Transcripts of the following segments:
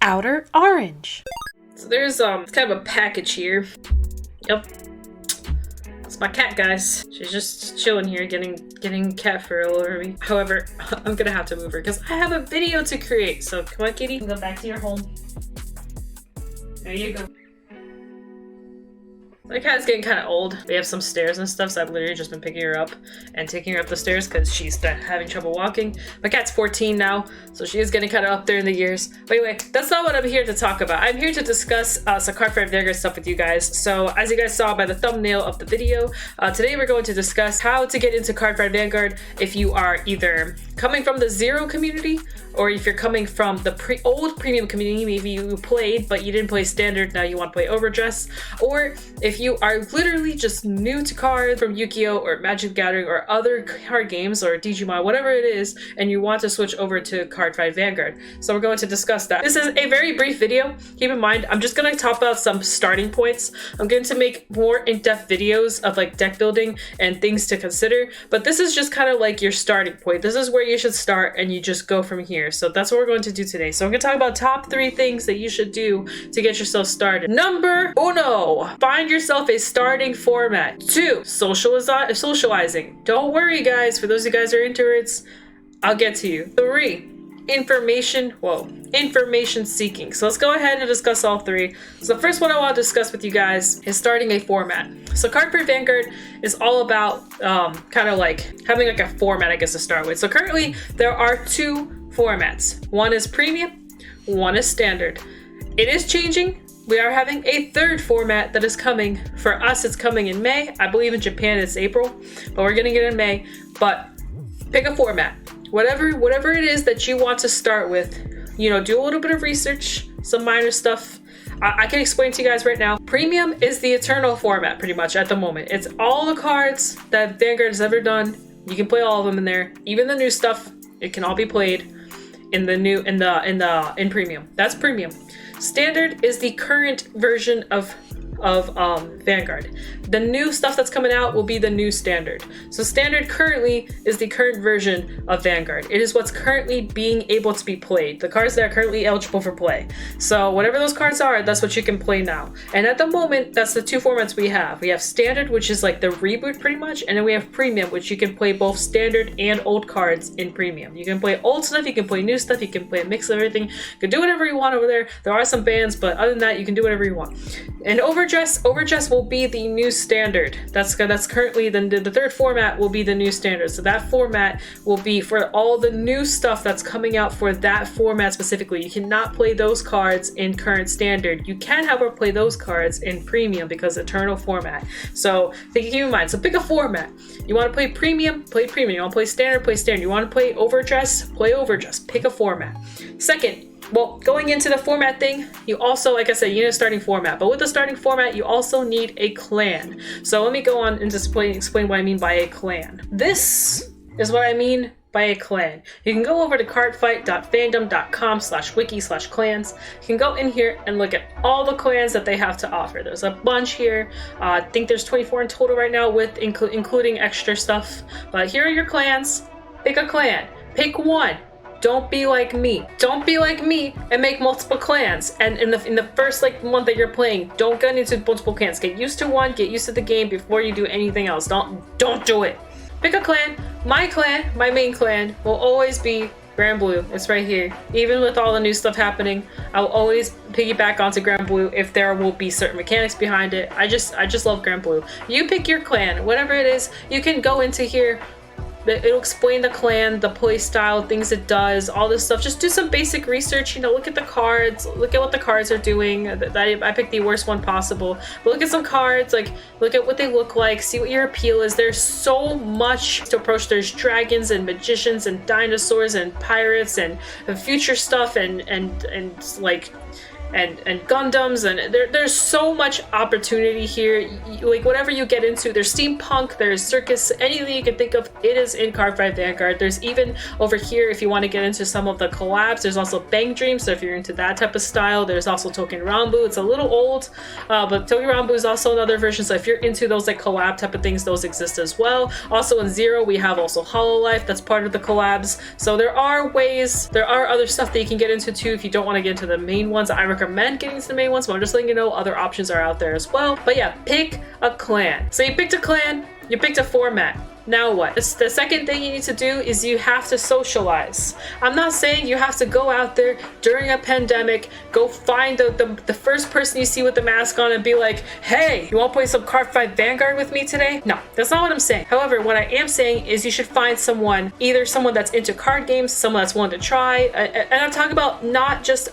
OuterOrange. So there's kind of a package here. Yep. It's my cat, guys. She's just chilling here, getting cat fur all over me. However, I'm gonna have to move her because I have a video to create. So come on, kitty. Go back to your home. There you go. My cat's getting kind of old. We have some stairs and stuff, so I've literally just been picking her up and taking her up the stairs because she's having trouble walking. My cat's 14 now, so she is getting kind of up there in the years. But anyway, that's not what I'm here to talk about. I'm here to discuss some Cardfight Vanguard stuff with you guys. So as you guys saw by the thumbnail of the video, today we're going to discuss how to get into Cardfight Vanguard if you are either coming from the Zero community or if you're coming from the old premium community. Maybe you played but you didn't play standard, now you want to play overdress, or if you are literally just new to cards from Yu-Gi-Oh or Magic the Gathering or other card games or Digimon, whatever it is, and you want to switch over to Cardfight Vanguard. So we're going to discuss that. This is a very brief video. Keep in mind, I'm just going to talk about some starting points. I'm going to make more in-depth videos of like deck building and things to consider, but this is just kind of like your starting point. This is where you should start and you just go from here. So that's what we're going to do today. So I'm going to talk about top 3 things that you should do to get yourself started. Number 1, find yourself a starting format. 2, socializing. Don't worry, guys. For those of you guys who are introverts, I'll get to you. 3, information seeking. So let's go ahead and discuss all 3. So the first one I want to discuss with you guys is starting a format. So Cardfight Vanguard is all about kind of like having like a format, I guess, to start with. So currently there are 2 formats. One is premium, one is standard. It is changing. We are having a 3rd format that is coming. For us, it's coming in May. I believe in Japan it's April, but we're getting it in May. But pick a format. Whatever it is that you want to start with, you know, do a little bit of research, some minor stuff. I can explain to you guys right now. Premium is the eternal format pretty much at the moment. It's all the cards that Vanguard has ever done. You can play all of them in there. Even the new stuff, it can all be played in premium. That's premium. Standard is the current version of Vanguard. The new stuff that's coming out will be the new standard. So standard currently is the current version of Vanguard. It is what's currently being able to be played. The cards that are currently eligible for play. So whatever those cards are, that's what you can play now. And at the moment, that's the 2 formats we have. We have standard, which is like the reboot pretty much, and then we have premium, which you can play both standard and old cards in premium. You can play old stuff, you can play new stuff, you can play a mix of everything. You can do whatever you want over there. There are some bans, but other than that, you can do whatever you want. And overdress will be the new standard. That's currently the 3rd format will be the new standard. So that format will be for all the new stuff that's coming out for that format specifically. You cannot play those cards in current standard. You can, however, play those cards in premium because eternal format. So keep in mind. So pick a format. You want to play premium, play premium. You want to play standard, play standard. You want to play overdress, play overdress. Pick a format. Second, well, going into the format thing, you also, like I said, you need a starting format. But with the starting format, you also need a clan. So let me go on and explain what I mean by a clan. This is what I mean by a clan. You can go over to cardfight.fandom.com/wiki/clans. You can go in here and look at all the clans that they have to offer. There's a bunch here. I think there's 24 in total right now with including extra stuff. But here are your clans. Pick a clan. Pick one. Don't be like me. Don't be like me and make multiple clans. And in the first like month that you're playing, don't get into multiple clans. Get used to one. Get used to the game before you do anything else. Don't do it. Pick a clan. My main clan, will always be Grand Blue. It's right here. Even with all the new stuff happening, I'll always piggyback onto Grand Blue if there will be certain mechanics behind it. I just love Grand Blue. You pick your clan, whatever it is. You can go into here. It'll explain the clan, the play style, things it does, all this stuff. Just do some basic research, you know, look at the cards, look at what the cards are doing. I picked the worst one possible. But look at some cards, like look at what they look like, see what your appeal is. There's so much to approach. There's dragons and magicians and dinosaurs and pirates and future stuff and Gundams, and there's so much opportunity here. Like whatever you get into, there's steampunk, there's circus, anything you can think of, it is in Cardfight Vanguard. There's even over here, if you want to get into some of the collabs, there's also Bang Dream. So if you're into that type of style, there's also Token Rambu. It's a little old, but Token Rambu is also another version. So if you're into those like collab type of things, those exist as well. Also in Zero, we have also Hololive. That's part of the collabs. So there are other stuff that you can get into too if you don't want to get into the main ones. I recommend getting into the main ones, but I'm just letting you know other options are out there as well. But yeah, pick a clan. So you picked a clan, you picked a format. Now what? The second thing you need to do is you have to socialize. I'm not saying you have to go out there during a pandemic, go find the first person you see with the mask on and be like, hey, you want to play some Cardfight Vanguard with me today? No, that's not what I'm saying. However, what I am saying is you should find someone, either someone that's into card games, someone that's willing to try, and I'm talking about not just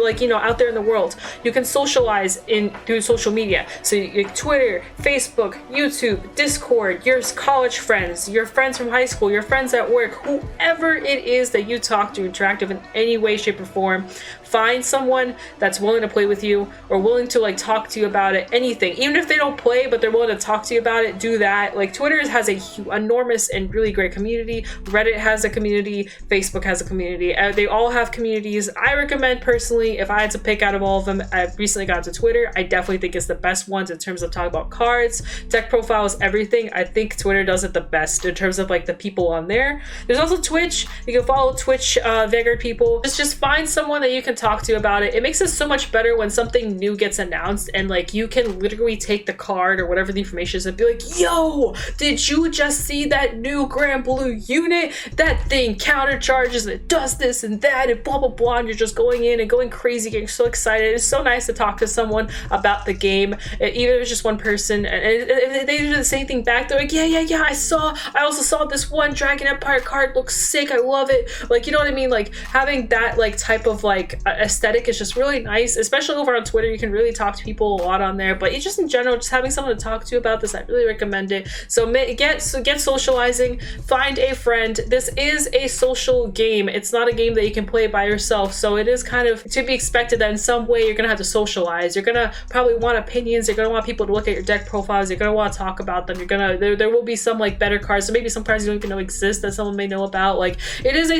like, you know, out there in the world. You can socialize through social media. So Twitter, Facebook, YouTube, Discord, your college friends, your friends from high school, your friends at work, whoever it is that you talk to, interactive in any way, shape, or form. Find someone that's willing to play with you or willing to like talk to you about it, anything. Even if they don't play, but they're willing to talk to you about it, do that. Like Twitter has a enormous and really great community. Reddit has a community. Facebook has a community. They all have communities. I recommend personally, if I had to pick out of all of them, I've recently got to Twitter. I definitely think it's the best ones in terms of talking about cards, deck profiles, everything. I think Twitter does it the best in terms of like the people on there. There's also Twitch. You can follow Twitch Vanguard people. Just find someone that you can talk to about it. It makes it so much better when something new gets announced and like you can literally take the card or whatever the information is and be like, yo, did you just see that new Grand Blue unit? That thing countercharges and it does this and that and blah blah blah, and you're just going in and going crazy, getting so excited. It's so nice to talk to someone about the game, even if it's just one person, and they do the same thing back. They're like, yeah, I also saw this one Dragon Empire card, looks sick, I love it. Like, you know what I mean? Like having that like type of like aesthetic is just really nice, especially over on Twitter. You can really talk to people a lot on there, but just in general, just having someone to talk to about this, I really recommend it. So get socializing, find a friend. This is a social game. It's not a game that you can play by yourself, so it is kind of to be expected that in some way you're gonna have to socialize. You're gonna probably want opinions. You're gonna want people to look at your deck profiles. You're gonna want to talk about them. There will be some like better cards, so maybe some cards you don't even know exist that someone may know about. Like it is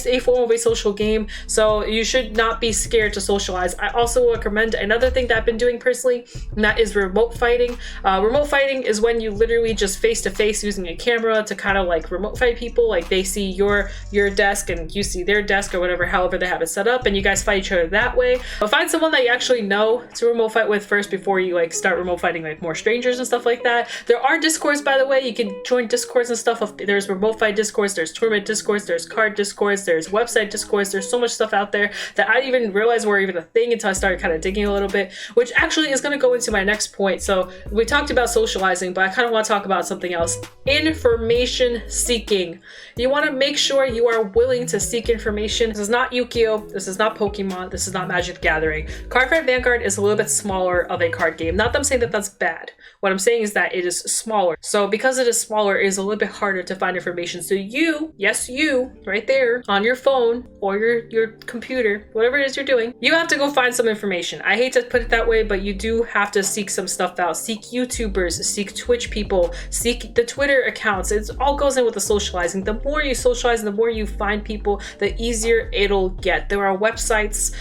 a form of a social game, so you should not be scared to socialize. I also recommend another thing that I've been doing personally, and that is remote fighting. Remote fighting is when you literally just face to face using a camera to kind of like remote fight people. Like they see your desk and you see their desk or whatever, however they have it set up, and you guys fight each other that way. But find someone that you actually know to remote fight with first before you like start remote fighting like more strangers and stuff like that. There are discords, by the way. You can join discords and stuff. There's remote fight discords, there's tournament discords, there's card discords, there's website discords. There's so much stuff out there that I didn't even realize were even a thing until I started kind of digging a little bit, which actually is going to go into my next point. So we talked about socializing, but I kind of want to talk about something else. Information seeking. You want to make sure you are willing to seek information. This is not Yu-Gi-Oh! This is not Pokemon. This is not Magic the Gathering. Cardfight Vanguard is a little bit smaller of a card game. Not that I'm saying that that's bad. What I'm saying is that it is smaller. So because it is smaller, it is a little bit harder to find information. So you, yes you, right there on your phone or your computer, whatever it is you're doing, you have to go find some information. I hate to put it that way, but you do have to seek some stuff out. Seek YouTubers, seek Twitch people, seek the Twitter accounts. It all goes in with the socializing. The more you socialize, the more you find people, the easier it'll get. There are websites.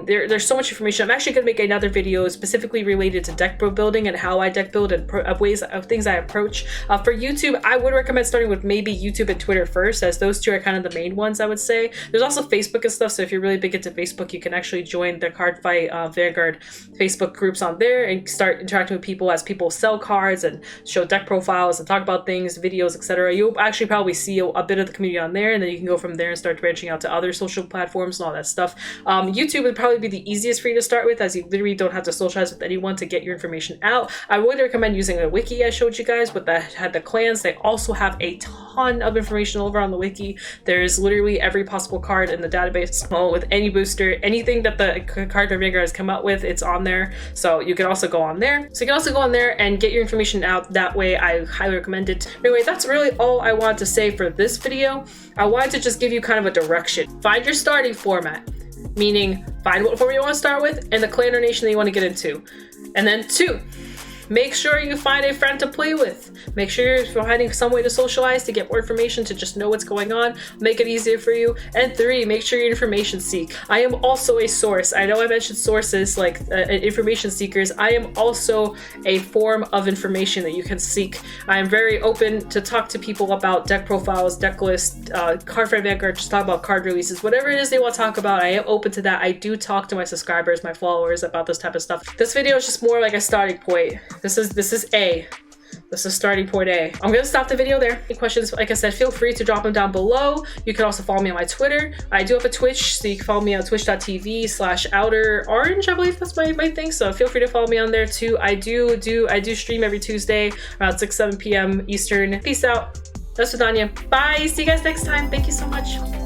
There's so much information. I'm actually going to make another video specifically related to deck building and how I deck build and ways of things I approach. For YouTube, I would recommend starting with maybe YouTube and Twitter first, as those two are kind of the main ones, I would say. There's also Facebook and stuff, so if you're really big into Facebook, you can actually join the Cardfight Vanguard Facebook groups on there and start interacting with people as people sell cards and show deck profiles and talk about things, videos, etc. You'll actually probably see a bit of the community on there, and then you can go from there and start branching out to other social platforms and all that stuff. YouTube would probably be the easiest for you to start with, as you literally don't have to socialize with anyone to get your information out. I would recommend using a wiki I showed you guys, but that had the clans. They also have a ton of information over on the wiki. There's literally every possible card in the database with any booster, anything that the Cardfight Vanguard has come out with, it's on there. So you can also go on there. So you can also go on there and get your information out that way. I highly recommend it. Anyway, that's really all I wanted to say for this video. I wanted to just give you kind of a direction. Find your starting format, meaning find what format you want to start with and the clan or nation that you want to get into. And then 2, Make sure you find a friend to play with. Make sure you're finding some way to socialize, to get more information, to just know what's going on, make it easier for you. And 3, make sure you information seek. I am also a source. I know I mentioned sources like information seekers. I am also a form of information that you can seek. I am very open to talk to people about deck profiles, deck lists, Cardfight Vanguard, just talk about card releases, whatever it is they want to talk about. I am open to that. I do talk to my subscribers, my followers about this type of stuff. This video is just more like a starting point. This is starting point A. I'm gonna stop the video there. Any questions, like I said, feel free to drop them down below. You can also follow me on my Twitter. I do have a Twitch, so you can follow me on twitch.tv/OuterOrange. I believe that's my thing. So feel free to follow me on there too. I do stream every Tuesday around 6-7 p.m. Eastern. Peace out. That's with Anya. Bye. See you guys next time. Thank you so much.